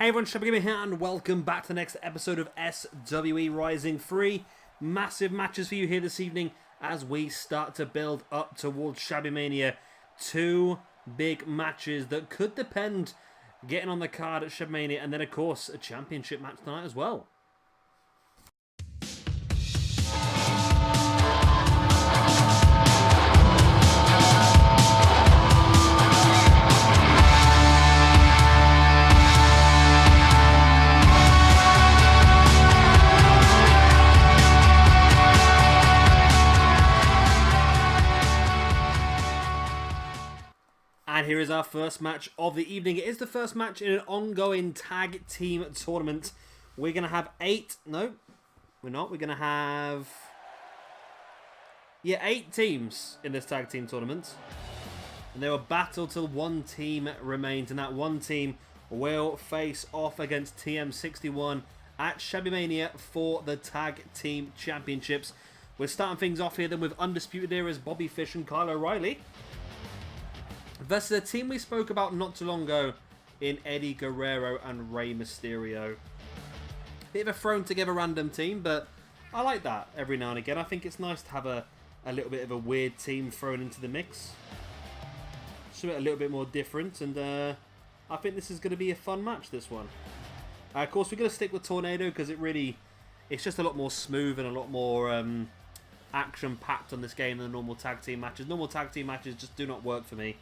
Hey everyone, SWE here and welcome back to the next episode of SWE Rising. 3 massive matches for you here this evening as we start to build up towards Shabby Mania. 2 big matches that could depend getting on the card at Shabby Mania, and then of course a championship match tonight as well. And here is our first match of the evening. It is the first match in an ongoing tag team tournament. We're going to have 8... No, we're not. We're going to have... 8 teams in this tag team tournament. And they will battle till one team remains. And that one team will face off against TM61 at Shabby Mania for the tag team championships. We're starting things off here then with Undisputed Era's Bobby Fish and Kyle O'Reilly versus a team we spoke about not too long ago in Eddie Guerrero and Rey Mysterio. Bit of a thrown together random team, but I like that every now and again. I think it's nice to have a little bit of a weird team thrown into the mix. Something a little bit more different, and I think this is going to be a fun match, this one. Of course, we're going to stick with Tornado because it's just a lot more smooth and a lot more action-packed on this game than the normal tag team matches. Normal tag team matches just do not work for me.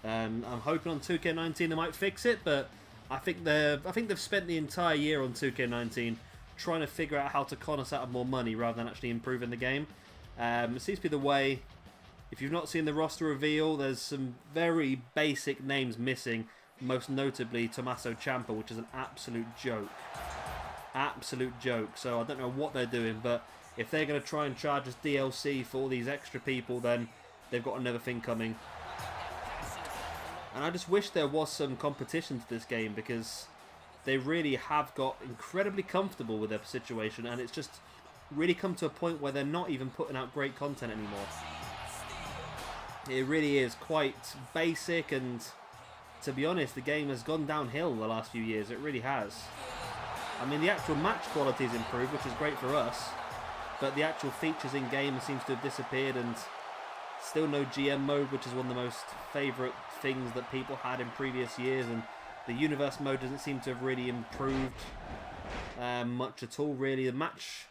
I'm hoping on 2K19 they might fix it, but I think they've spent the entire year on 2K19 trying to figure out how to con us out of more money rather than actually improving the game. It seems to be the way. If you've not seen the roster reveal, there's some very basic names missing, most notably Tommaso Ciampa, which is an absolute joke. Absolute joke. So I don't know what they're doing, but if they're going to try and charge us DLC for all these extra people, then they've got another thing coming. And I just wish there was some competition to this game, because they really have got incredibly comfortable with their situation, and it's just really come to a point where they're not even putting out great content anymore. It really is quite basic, and to be honest, the game has gone downhill the last few years. It really has. I mean, the actual match quality has improved, which is great for us, but the actual features in game seems to have disappeared, and still no GM mode, which is one of the most favourite things that people had in previous years, and the universe mode doesn't seem to have really improved much at all, really. The match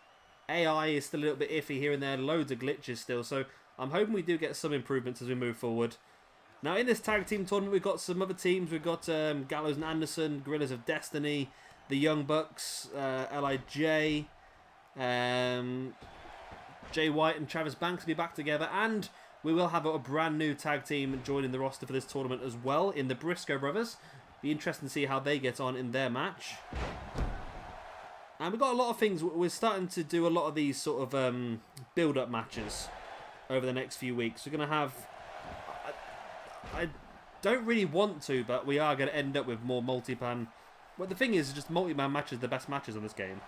AI is still a little bit iffy here and there, loads of glitches still, so I'm hoping we do get some improvements as we move forward. Now in this tag team tournament we've got some other teams. We've got Gallows and Anderson, Gorillas of Destiny, the Young Bucks, LIJ, Jay White and Travis Banks will be back together, and we will have a brand new tag team joining the roster for this tournament as well in the Briscoe Brothers. Be interesting to see how they get on in their match. And we've got a lot of things. We're starting to do a lot of these sort of build-up matches over the next few weeks. We're going to have... I don't really want to, but we are going to end up with more multi-man. Well, the thing is, just multi-man matches are the best matches on this game.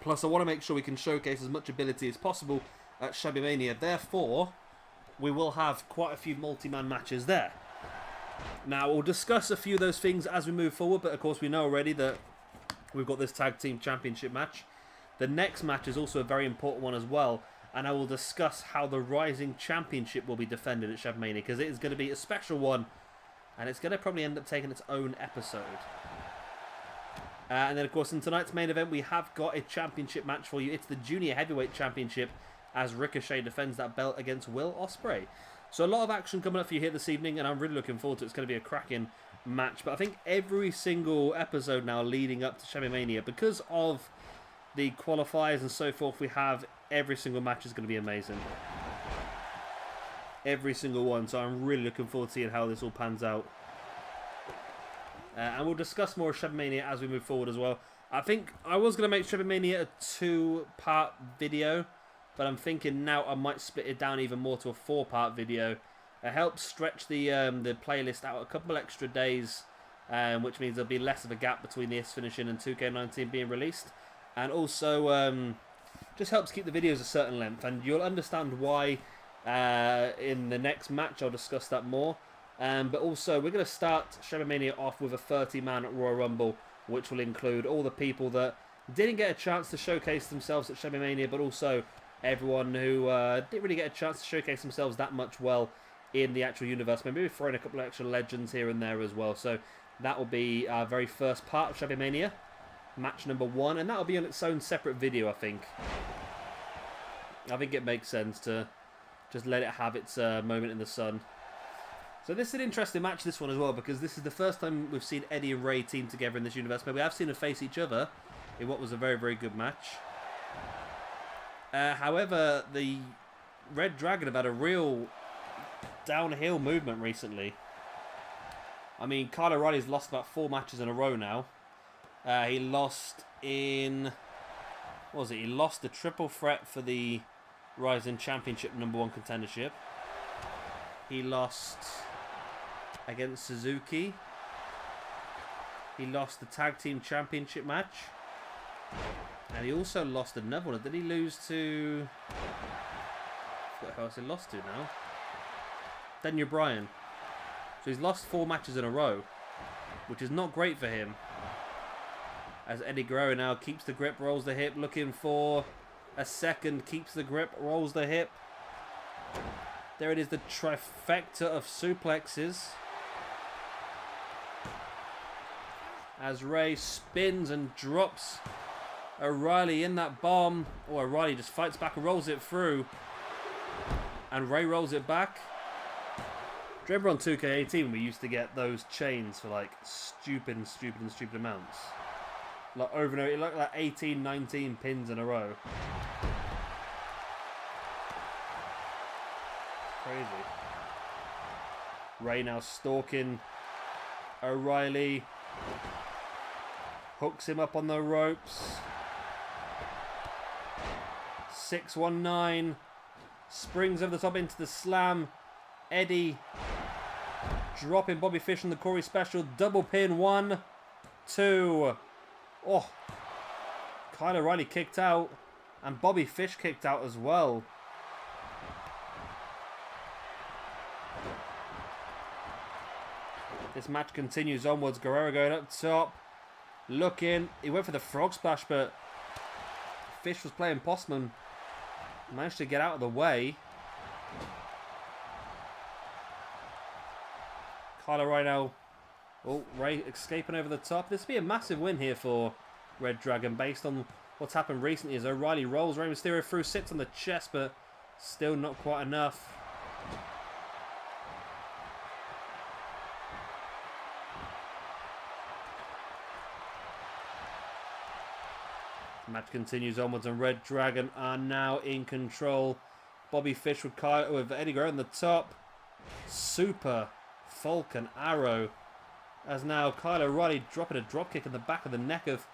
Plus, I want to make sure we can showcase as much ability as possible at Shabby Mania. Therefore, we will have quite a few multi-man matches there. Now, we'll discuss a few of those things as we move forward, but of course we know already that we've got this tag team championship match. The next match is also a very important one as well, and I will discuss how the Rising Championship will be defended at Shabby Mania, because it is going to be a special one, and it's going to probably end up taking its own episode. And then, of course, in tonight's main event, we have got a championship match for you. It's the Junior Heavyweight Championship, as Ricochet defends that belt against Will Ospreay. So a lot of action coming up for you here this evening, and I'm really looking forward to it. It's going to be a cracking match. But I think every single episode now leading up to Shabby Mania, because of the qualifiers and so forth we have, every single match is going to be amazing. Every single one. So I'm really looking forward to seeing how this all pans out. And we'll discuss more of Shabby Mania as we move forward as well. I think I was going to make Shabby Mania a 2-part video, but I'm thinking now I might split it down even more to a 4-part video. It helps stretch the playlist out a couple extra days, which means there'll be less of a gap between this finishing and 2K19 being released. And also just helps keep the videos a certain length, and you'll understand why in the next match. I'll discuss that more. But also, we're going to start Shabby Mania off with a 30-man Royal Rumble, which will include all the people that didn't get a chance to showcase themselves at Shabby Mania, but also everyone who didn't really get a chance to showcase themselves that much well in the actual universe. Maybe throw in a couple of extra legends here and there as well. So that will be our very first part of Shabby Mania, match number 1, and that will be on its own separate video, I think. I think it makes sense to just let it have its moment in the sun. So this is an interesting match, this one as well, because this is the first time we've seen Eddie and Ray team together in this universe. But we have seen them face each other in what was a very, very good match. However, the reDragon have had a real downhill movement recently. I mean, Kyle O'Reilly's lost about 4 matches in a row now. He lost in... What was it? He lost the triple threat for the Rising Championship #1 contendership. He lost against Suzuki. He lost the Tag Team Championship match. And he also lost another one. Did he lose to... I forgot who else he lost to now. Daniel Bryan. So he's lost 4 matches in a row, which is not great for him. As Eddie Guerrero now keeps the grip, rolls the hip, looking for a second, keeps the grip, rolls the hip. There it is, the trifecta of suplexes. As Ray spins and drops O'Reilly in that bomb. Or O'Reilly just fights back and rolls it through. And Ray rolls it back. Do you remember on 2K18 we used to get those chains for like stupid amounts? Like over and over, it looked like 18, 19 pins in a row. Crazy. Ray now stalking O'Reilly. Hooks him up on the ropes. 619. Springs over the top into the slam. Eddie dropping Bobby Fish on the Corey special. Double pin. 1, 2. Oh. Kyle O'Reilly kicked out. And Bobby Fish kicked out as well. This match continues onwards. Guerrero going up top. Looking. He went for the frog splash, but Fish was playing Postman. Managed to get out of the way. Kyle O'Reilly now. Oh, Ray escaping over the top. This would be a massive win here for reDragon based on what's happened recently as O'Reilly rolls Rey Mysterio through, sits on the chest, but still not quite enough. The match continues onwards and reDragon are now in control. Bobby Fish with Eddie Guerrero on the top. Super Falcon Arrow. As now Kyle O'Reilly dropping a dropkick in the back of the neck of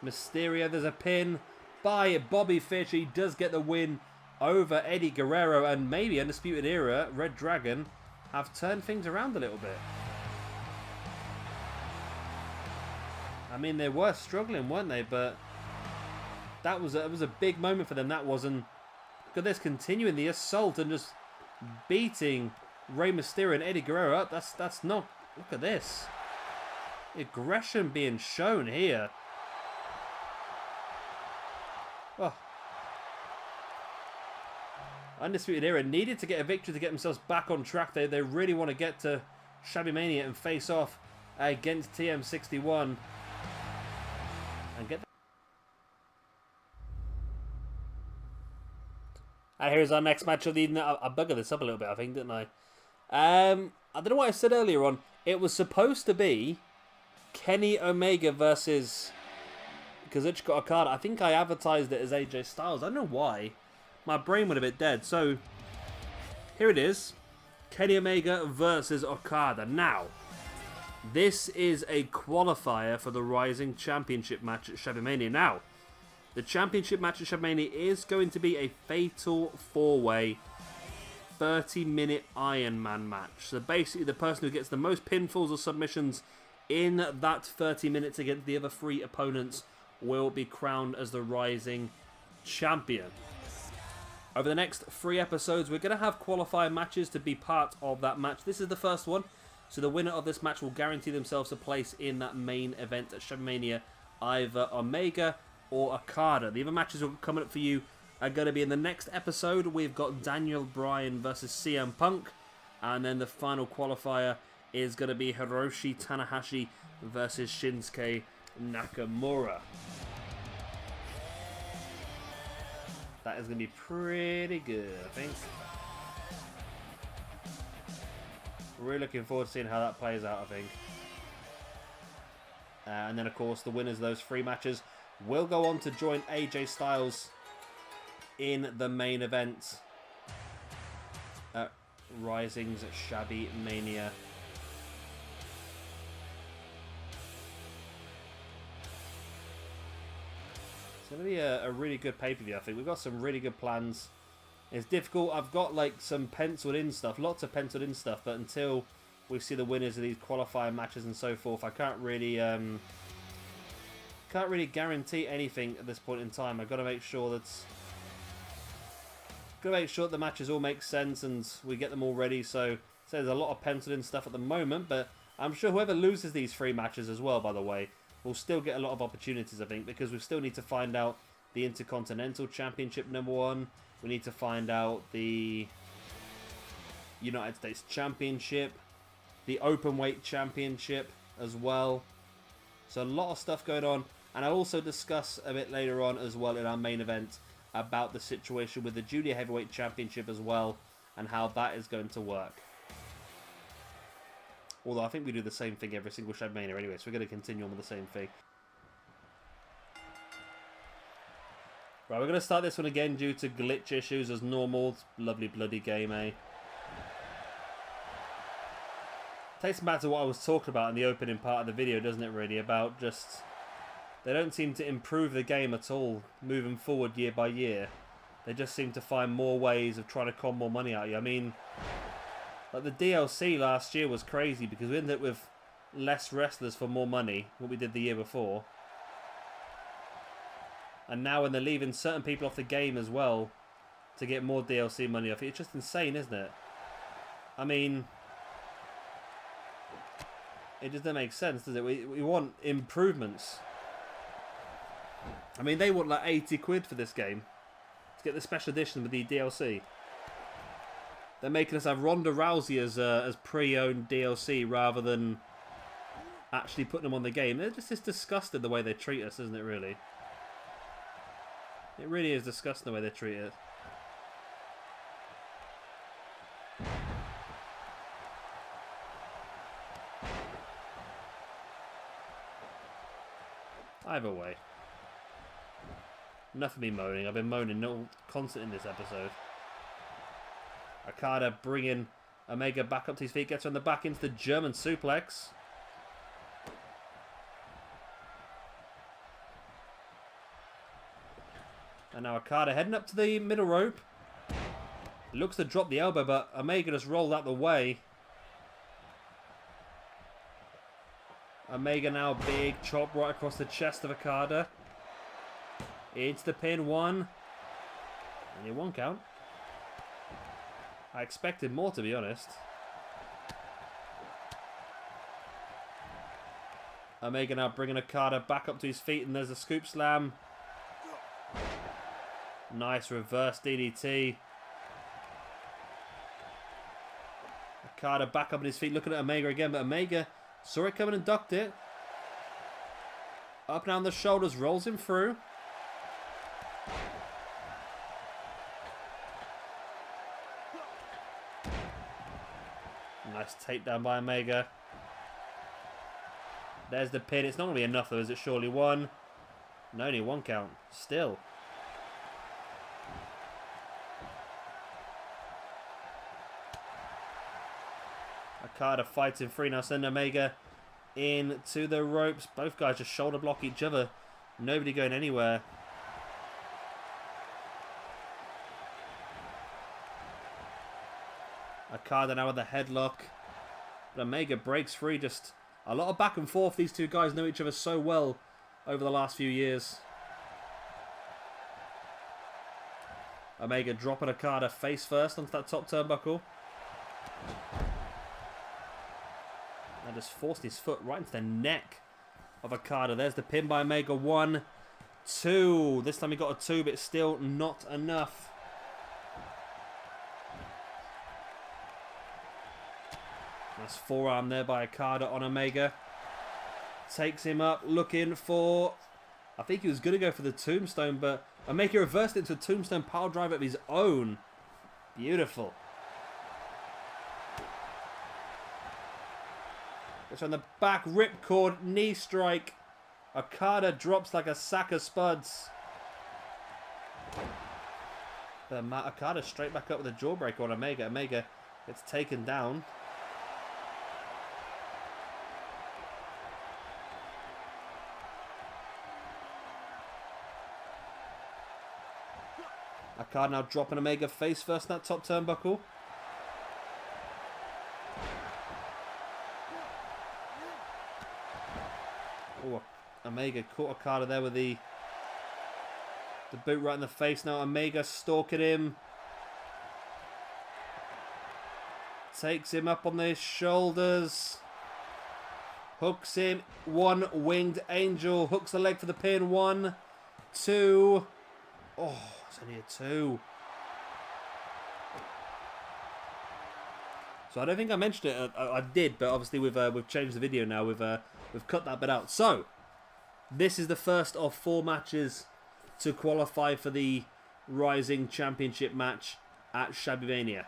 Mysterio. There's a pin by Bobby Fish. He does get the win over Eddie Guerrero, and maybe Undisputed Era, reDragon, have turned things around a little bit. I mean, they were struggling, weren't they? But that was a big moment for them. That was, and look at this, continuing the assault and just beating Rey Mysterio and Eddie Guerrero up. That's not. Look at this. Aggression being shown here. Oh. Undisputed Era needed to get a victory to get themselves back on track. They really want to get to Shabby Mania and face off against TM61. And get. And here's our next match of the evening. I buggered this up a little bit, I think, didn't I? I don't know what I said earlier on. It was supposed to be Kenny Omega versus Kazuchika Okada. I think I advertised it as AJ Styles. I don't know why. My brain went a bit dead. So, here it is. Kenny Omega versus Okada. Now, this is a qualifier for the Rising Championship match at Shabby Mania. Now, the Championship match at Shabby Mania is going to be a fatal 4-way 30-minute Iron Man match. So basically, the person who gets the most pinfalls or submissions in that 30 minutes against the other 3 opponents will be crowned as the Rising Champion. Over the next 3 episodes, we're going to have qualifier matches to be part of that match. This is the first one. So the winner of this match will guarantee themselves a place in that main event at SWE, either Omega or Okada. The other matches coming up for you are going to be in the next episode. We've got Daniel Bryan versus CM Punk. And then the final qualifier is going to be Hiroshi Tanahashi versus Shinsuke Nakamura. That is going to be pretty good, I think. Really looking forward to seeing how that plays out, I think. And then, of course, the winners of those 3 matches will go on to join AJ Styles in the main event at Rising's Shabby Mania. It's going to be a really good pay-per-view, I think. We've got some really good plans. It's difficult. I've got like some penciled in stuff, lots of penciled in stuff, but until we see the winners of these qualifying matches and so forth, I can't really guarantee anything at this point in time. I've got to make sure that the matches all make sense and we get them all ready. So there's a lot of penciled in stuff at the moment, but I'm sure whoever loses these 3 matches as well, by the way, will still get a lot of opportunities, I think, because we still need to find out the Intercontinental Championship #1. We need to find out the United States Championship, the Openweight Championship as well. So a lot of stuff going on. And I'll also discuss a bit later on as well in our main event about the situation with the Junior Heavyweight Championship as well and how that is going to work. Although I think we do the same thing every single Shadmania anyway, so we're going to continue on with the same thing. Right, we're going to start this one again due to glitch issues as normal. Lovely bloody game, eh? Takes me back to what I was talking about in the opening part of the video, doesn't it, really? About just... they don't seem to improve the game at all, moving forward year by year. They just seem to find more ways of trying to con more money out of you. I mean, like the DLC last year was crazy because we ended up with less wrestlers for more money than what we did the year before. And now when they're leaving certain people off the game as well to get more DLC money off it, it's just insane, isn't it? I mean, it just doesn't make sense, does it? We want improvements. I mean, they want like 80 quid for this game to get the special edition with the DLC. They're making us have Ronda Rousey as pre-owned DLC rather than actually putting them on the game. It's disgusting the way they treat us, isn't it, really? It really is disgusting the way they treat it. Either way. Enough of me moaning. I've been moaning constant in this episode. Okada bringing Omega back up to his feet. Gets on the back into the German suplex. And now Okada heading up to the middle rope. Looks to drop the elbow, but Omega just rolled out the way. Omega now big chop right across the chest of Okada. Into the pin, 1. Only 1 count. I expected more, to be honest. Omega now bringing Okada back up to his feet, and there's a scoop slam. Nice reverse DDT. Okada back up on his feet, looking at Omega again, but Omega saw it coming and ducked it. Up and down the shoulders, rolls him through. Nice takedown by Omega. There's the pin. It's not going to be enough though, is it? Surely 1. No, only 1 count. Still. Okada fighting free now, send Omega into the ropes. Both guys just shoulder block each other. Nobody going anywhere. Okada now with the headlock. But Omega breaks free. Just a lot of back and forth. These two guys know each other so well over the last few years. Omega dropping Okada face first onto that top turnbuckle. And just forced his foot right into the neck of Okada. There's the pin by Omega. 1, 2. This time he got a 2, but still not enough. Nice forearm there by Okada on Omega. Takes him up, looking for... I think he was going to go for the tombstone, but Omega reversed it into a tombstone pile driver of his own. Beautiful. It's on the back, ripcord, knee strike. Okada drops like a sack of spuds. Okada straight back up with a jawbreaker on Omega. Omega gets taken down. Okada now dropping Omega face first in that top turnbuckle. Oh, Omega caught Okada there with the boot right in the face. Now Omega stalking him. Takes him up on the shoulders. Hooks him. One winged angel. Hooks the leg for the pin. 1, 2. Oh, it's only a 2. So I don't think I mentioned it. I did, but obviously we've changed the video now. We've cut that bit out. So this is the first of 4 matches to qualify for the Rising Championship match at Shabby Mania.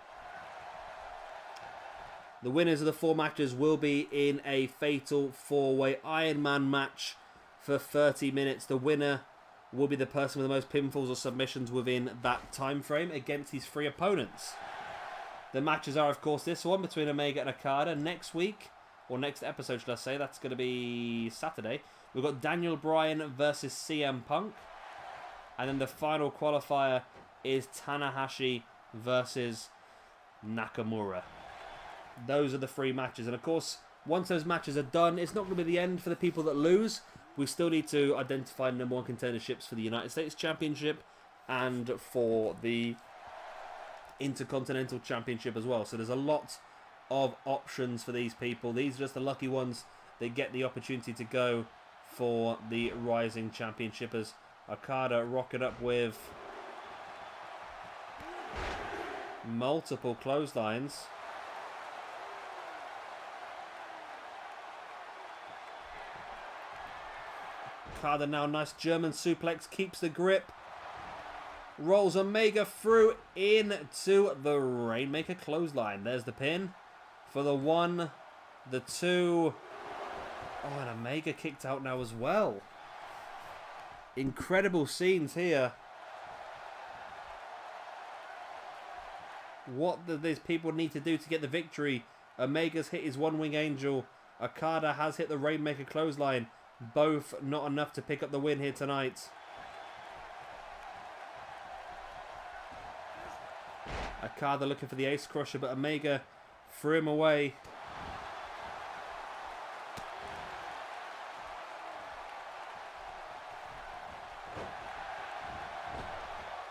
The winners of the 4 matches will be in a fatal 4-way Iron Man match for 30 minutes. The winner will be the person with the most pinfalls or submissions within that time frame against his 3 opponents. The matches are, of course, this one between Omega and Okada. Next week, or next episode, should I say, that's going to be Saturday. We've got Daniel Bryan versus CM Punk. And then the final qualifier is Tanahashi versus Nakamura. Those are the 3 matches. And, of course, once those matches are done, it's not going to be the end for the people that lose. We still need to identify number 1 contenderships for the United States Championship and for the Intercontinental Championship as well. So there's a lot of options for these people. These are just the lucky ones that get the opportunity to go for the Rising Championship, as Okada rocking up with multiple clotheslines. Okada now, nice German suplex, keeps the grip. Rolls Omega through into the Rainmaker clothesline. There's the pin for the 1, the 2. Oh, and Omega kicked out now as well. Incredible scenes here. What do these people need to do to get the victory? Omega's hit his 1-wing angel. Okada has hit the Rainmaker clothesline. Both not enough to pick up the win here tonight. Okada looking for the Ace Crusher, but Omega threw him away.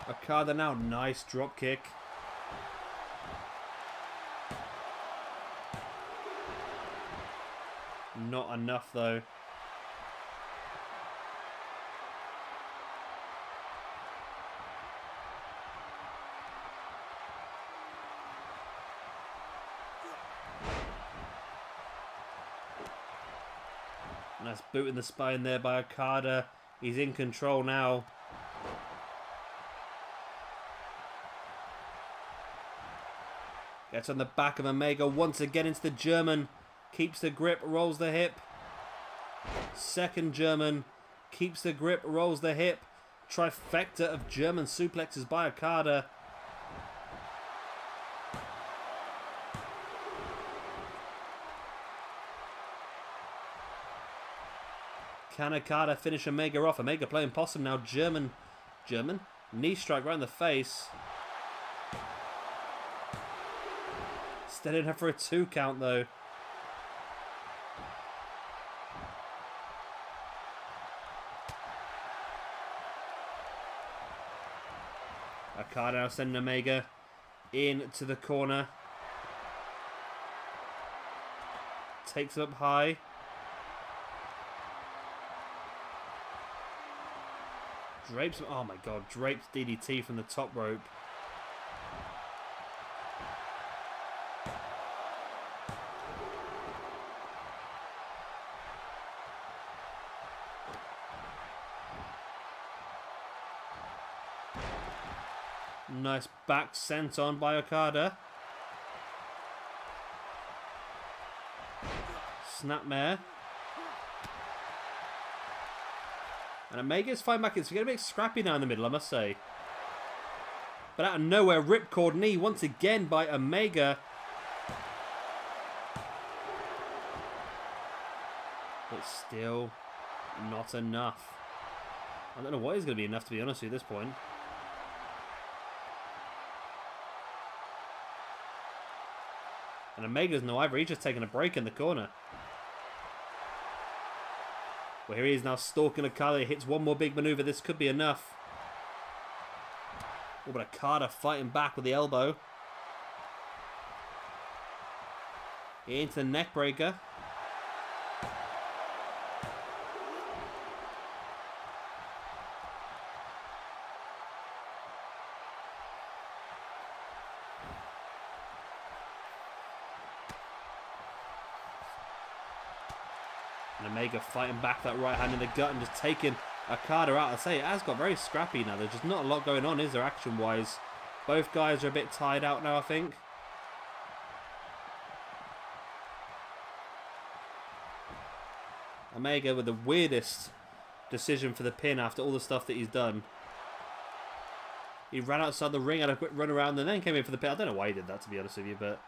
Okada now, nice drop kick. Not enough though. Nice boot in the spine there by Okada. He's in control now. Gets on the back of Omega once again into the German. Keeps the grip, rolls the hip. Second German. Keeps the grip, rolls the hip. Trifecta of German suplexes by Okada. Can Okada finish Omega off? Omega playing possum now. German. Knee strike right in the face. Steadying her for a 2 count though. Okada now sending Omega into the corner. takes him up high. Drapes him. Oh my god, drapes DDT from the top rope. Nice back sent on by Okada. Snapmare. And Omega's fighting back. It's getting a bit scrappy now in the middle, I must say. But out of nowhere, ripcord knee once again by Omega. But still not enough. I don't know what is going to be enough, to be honest with you, at this point. And Omega's no either. He's just taking a break in the corner. Well, here he is now stalking Okada. He hits one more big maneuver. This could be enough. Oh, but Okada fighting back with the elbow. Into the neck breaker. And Omega fighting back that right hand in the gut and just taking Okada out. I say it has got very scrappy now. There's just not a lot going on, is there, action-wise? Both guys are a bit tired out now, I think. Omega with the weirdest decision for the pin after all the stuff that he's done. He ran outside the ring, had a quick run around, and then came in for the pin. I don't know why he did that, to be honest with you, but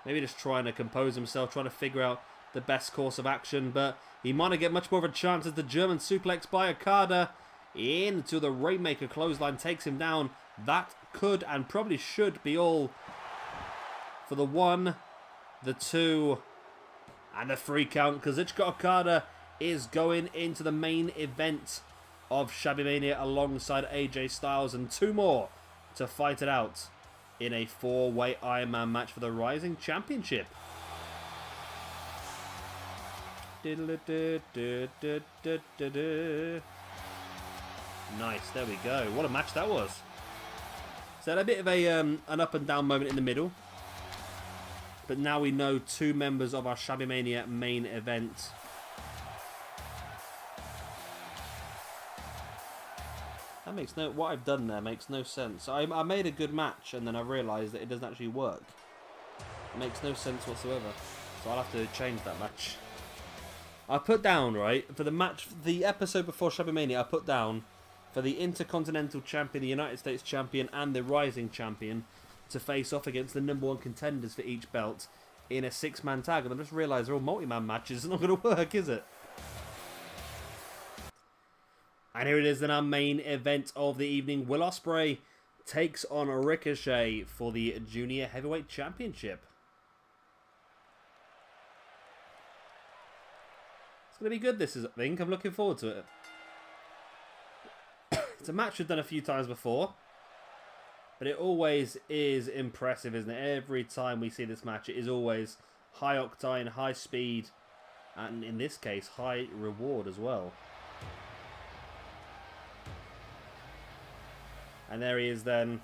maybe just trying to compose himself, trying to figure out the best course of action, but he might not get much more of a chance as the German suplex by Okada into the Rainmaker clothesline takes him down. That could and probably should be all for the 1, the 2, and the 3 count. Kazuchika Okada is going into the main event of Shabby Mania alongside AJ Styles, and 2 more to fight it out in a 4-way Iron Man match for the Rising Championship. Nice, there we go. What a match that was. So a bit of a an up and down moment in the middle. But now we know 2 members of our Shabby Mania main event. That makes no... What I've done there makes no sense. I made a good match and then I realised that it doesn't actually work. It makes no sense whatsoever. So I'll have to change that match. I put down, right, for the match, the episode before Shabby Mania, I put down for the Intercontinental Champion, the United States Champion, and the Rising Champion to face off against the #1 contenders for each belt in a 6-man tag. And I just realised they're all multi-man matches. It's not going to work, is it? And here it is in our main event of the evening. Will Ospreay takes on Ricochet for the Junior Heavyweight Championship. It's going to be good, this is, I think. I'm looking forward to it. It's a match we've done a few times before. But it always is impressive, isn't it? Every time we see this match, it is always high octane, high speed. And in this case, high reward as well. And there he is then.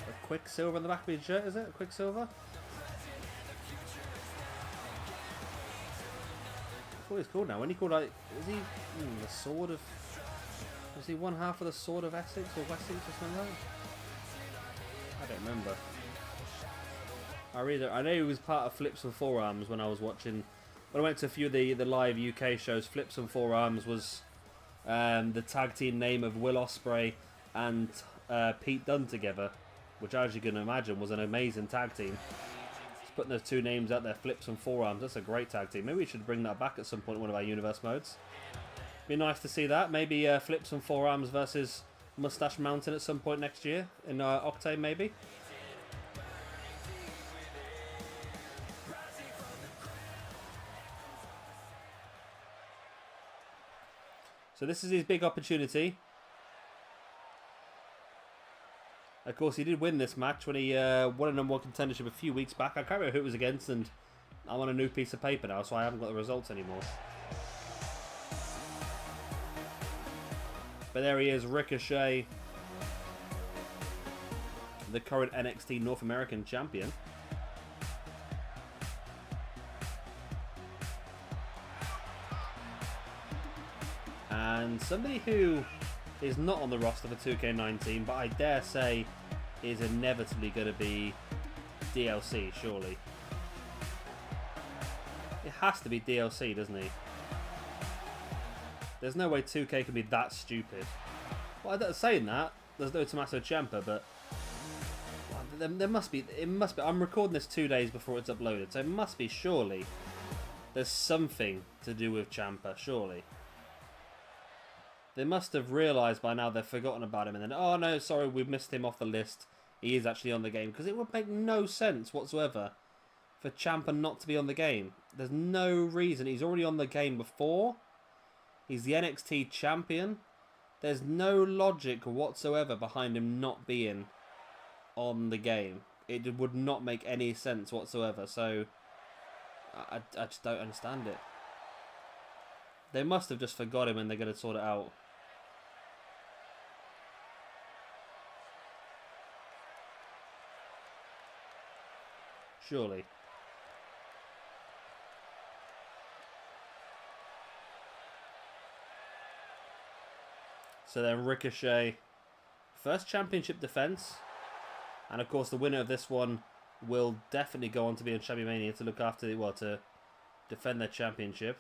A Quicksilver on the back of his shirt, is it? A Quicksilver? What is he called now? When he called, like, is he the sword of? Was he one half of the sword of Essex or Wessex or something like that? I don't remember. I know he was part of Flips and Forearms when I was watching. When I went to a few of the live UK shows, Flips and Forearms was the tag team name of Will Ospreay and Pete Dunne together, which, as you can imagine, was an amazing tag team. Putting those 2 names out there, Flips and Forearms, that's a great tag team. Maybe we should bring that back at some point in one of our universe modes. Be nice to see that. Maybe Flips and Forearms versus Mustache Mountain at some point next year in Octane, maybe. So this is his big opportunity. Of course, he did win this match when he won a #1 contendership a few weeks back. I can't remember who it was against, and I'm on a new piece of paper now, so I haven't got the results anymore. But there he is, Ricochet, the current NXT North American champion. And somebody who is not on the roster for 2K19, but I dare say is inevitably going to be DLC, surely. It has to be DLC, doesn't he? There's no way 2K can be that stupid. Well, saying that, there's no Tommaso Ciampa, but well, there must be. It must be. I'm recording this 2 days before it's uploaded, so it must be. Surely, there's something to do with Ciampa. Surely, they must have realised by now they've forgotten about him, and then oh no, sorry, we've missed him off the list. He is actually on the game, because it would make no sense whatsoever for Ciampa not to be on the game. There's no reason. He's already on the game before. He's the NXT champion. There's no logic whatsoever behind him not being on the game. It would not make any sense whatsoever. So, I just don't understand it. They must have just forgot him and they're going to sort it out. Surely. So then Ricochet, first championship defense, and of course the winner of this one will definitely go on to be in Shabby Mania to look after, well, to defend their championship.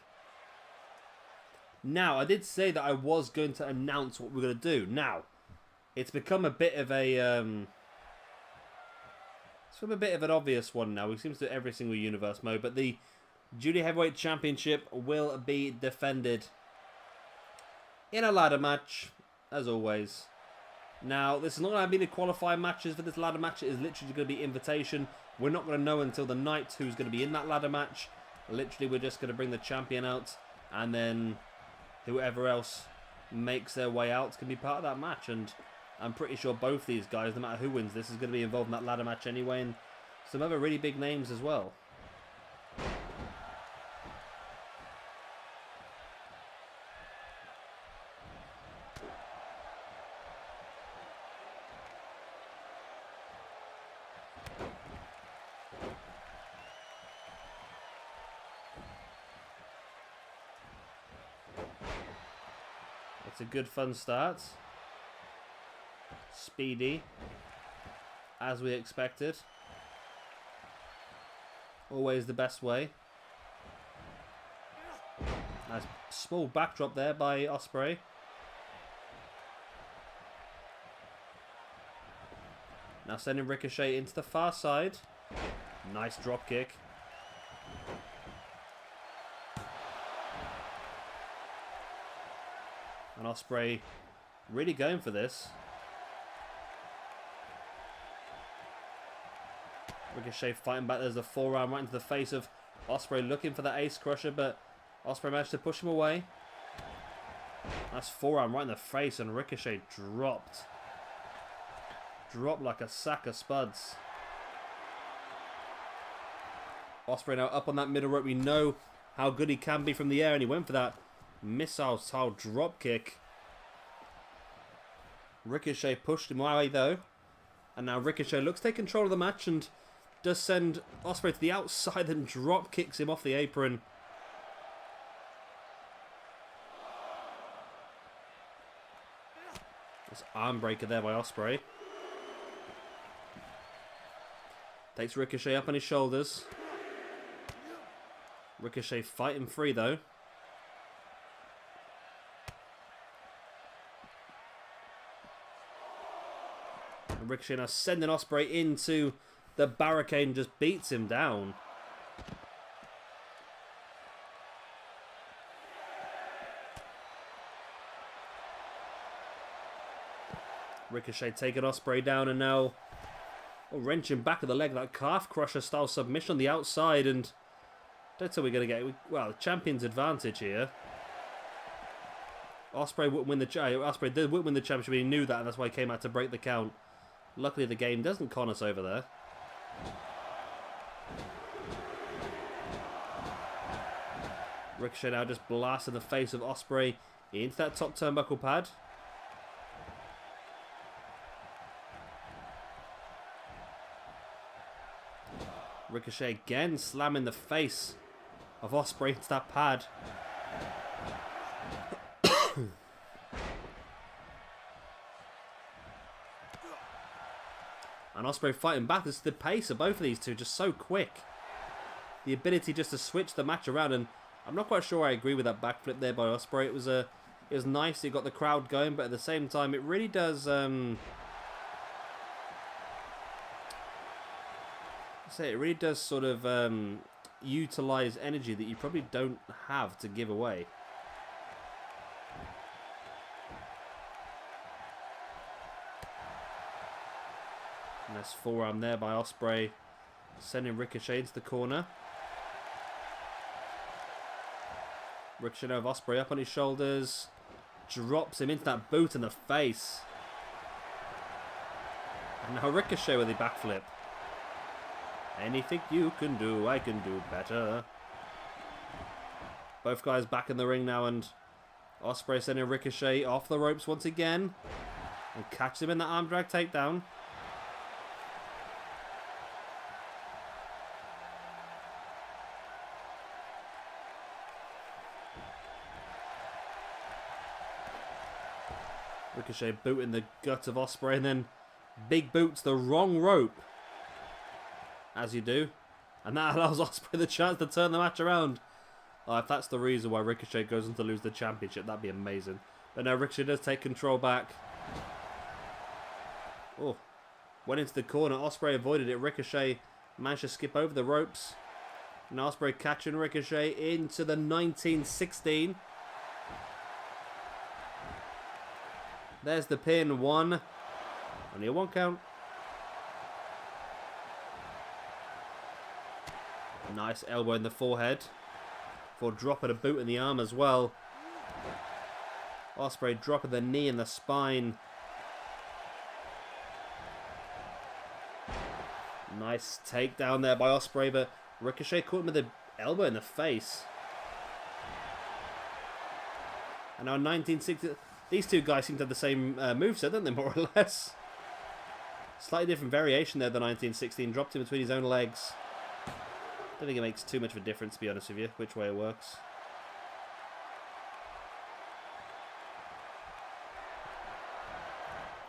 Now, I did say that I was going to announce what we're going to do. Now, it's become a bit of a an obvious one now. We seem to do every single universe mode, but the Junior Heavyweight Championship will be defended in a ladder match, as always. Now, this is not going to be the qualifying matches for this ladder match. It is literally going to be invitation. We're not going to know until the night who's going to be in that ladder match. Literally, we're just going to bring the champion out, and then whoever else makes their way out can be part of that match. And I'm pretty sure both these guys, no matter who wins this, is going to be involved in that ladder match anyway, and some other really big names as well. It's a good fun start. Speedy, as we expected. Always the best way. Nice small backdrop there by Ospreay. Now sending Ricochet into the far side. Nice drop kick. And Ospreay really going for this. Ricochet fighting back. There's a forearm right into the face of Ospreay, looking for that ace crusher, but Ospreay managed to push him away. Nice forearm right in the face, and Ricochet dropped. Dropped like a sack of spuds. Ospreay now up on that middle rope. We know how good he can be from the air, and he went for that missile-style drop kick. Ricochet pushed him away though, and now Ricochet looks to take control of the match and does send Ospreay to the outside and drop kicks him off the apron. This arm breaker there by Ospreay. Takes Ricochet up on his shoulders. Ricochet fighting free though. And Ricochet now sending Ospreay into the barricade and just beats him down. Ricochet taking Ospreay down, and now wrenching back of the leg, that calf crusher style submission on the outside, and that's how we're going to get, well, the champion's advantage here. Ospreay wouldn't win the Ospreay wouldn't win the championship. He knew that, and that's why he came out to break the count. Luckily, the game doesn't con us over there. Ricochet now just blasts in the face of Ospreay into that top turnbuckle pad. Ricochet again slamming the face of Ospreay into that pad. And Ospreay fighting back. This is the pace of both of these two, just so quick. The ability just to switch the match around, and I'm not quite sure I agree with that backflip there by Ospreay. It was nice. It got the crowd going, but at the same time, it really does. It really does sort of utilize energy that you probably don't have to give away. Nice forearm there by Ospreay, sending Ricochet into the corner. Ricochet over Ospreay up on his shoulders, drops him into that boot in the face. And now Ricochet with the backflip. Anything you can do, I can do better. Both guys back in the ring now, and Ospreay sending Ricochet off the ropes once again. And catches him in the arm drag takedown. Ricochet booting the gut of Ospreay, and then big boots the wrong rope. As you do. And that allows Ospreay the chance to turn the match around. Oh, if that's the reason why Ricochet goes on to lose the championship, that'd be amazing. But no, Ricochet does take control back. Oh, went into the corner. Ospreay avoided it. Ricochet managed to skip over the ropes. And Ospreay catching Ricochet into the 1916. There's the pin. One. Only a one count. Nice elbow in the forehead. For dropping a boot in the arm as well. Ospreay dropping the knee in the spine. Nice takedown there by Ospreay, but Ricochet caught him with the elbow in the face. And now 1960. These two guys seem to have the same moveset, don't they, more or less? Slightly different variation there, the 1916. Dropped him between his own legs. Don't think it makes too much of a difference, to be honest with you, which way it works.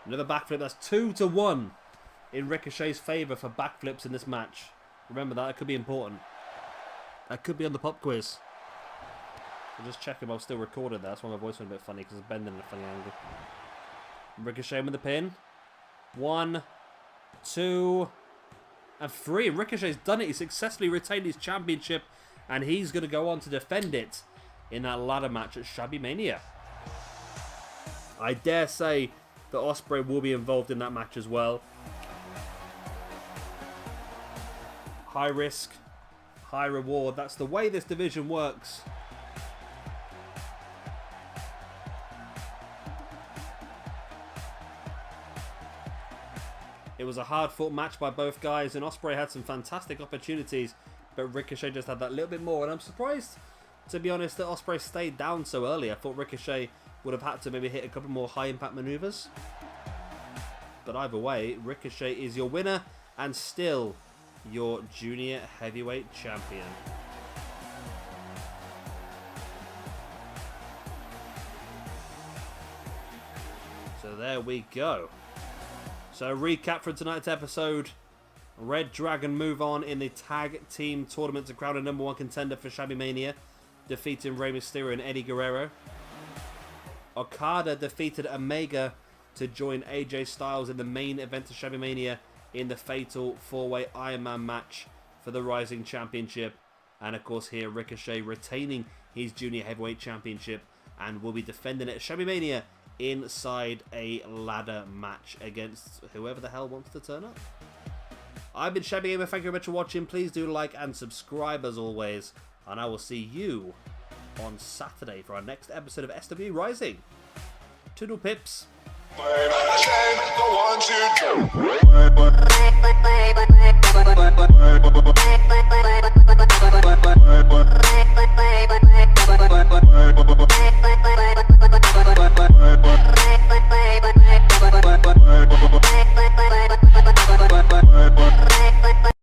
Another backflip. That's 2-1 in Ricochet's favour for backflips in this match. Remember that. It could be important. That could be on the pop quiz. I'll just check if I've still recorded that. That's why my voice went a bit funny, because it's bending in a funny angle. Ricochet with the pin. 1, 2... and 3. Ricochet's done it. He successfully retained his championship, and he's going to go on to defend it in that ladder match at Shabby Mania. I dare say that Ospreay will be involved in that match as well. High risk, high reward. That's the way this division works. It was a hard-fought match by both guys, and Ospreay had some fantastic opportunities, but Ricochet just had that little bit more. And I'm surprised, to be honest, that Ospreay stayed down so early. I thought Ricochet would have had to maybe hit a couple more high-impact maneuvers. But either way, Ricochet is your winner, and still your junior heavyweight champion. So there we go. So recap for tonight's episode. reDragon move on in the tag team tournament to crown a #1 contender for Shabby Mania, defeating Rey Mysterio and Eddie Guerrero. Okada defeated Omega to join AJ Styles in the main event of Shabby Mania in the fatal 4-way Iron Man match for the Rising Championship. And of course here Ricochet retaining his Junior Heavyweight Championship and will be defending it at Shabby Mania inside a ladder match against whoever the hell wants to turn up. I've been Shabby Gamer. Thank you very much for watching. Please do like and subscribe as always. And I will see you on Saturday for our next episode of SWE Rising. Toodle pips. the one to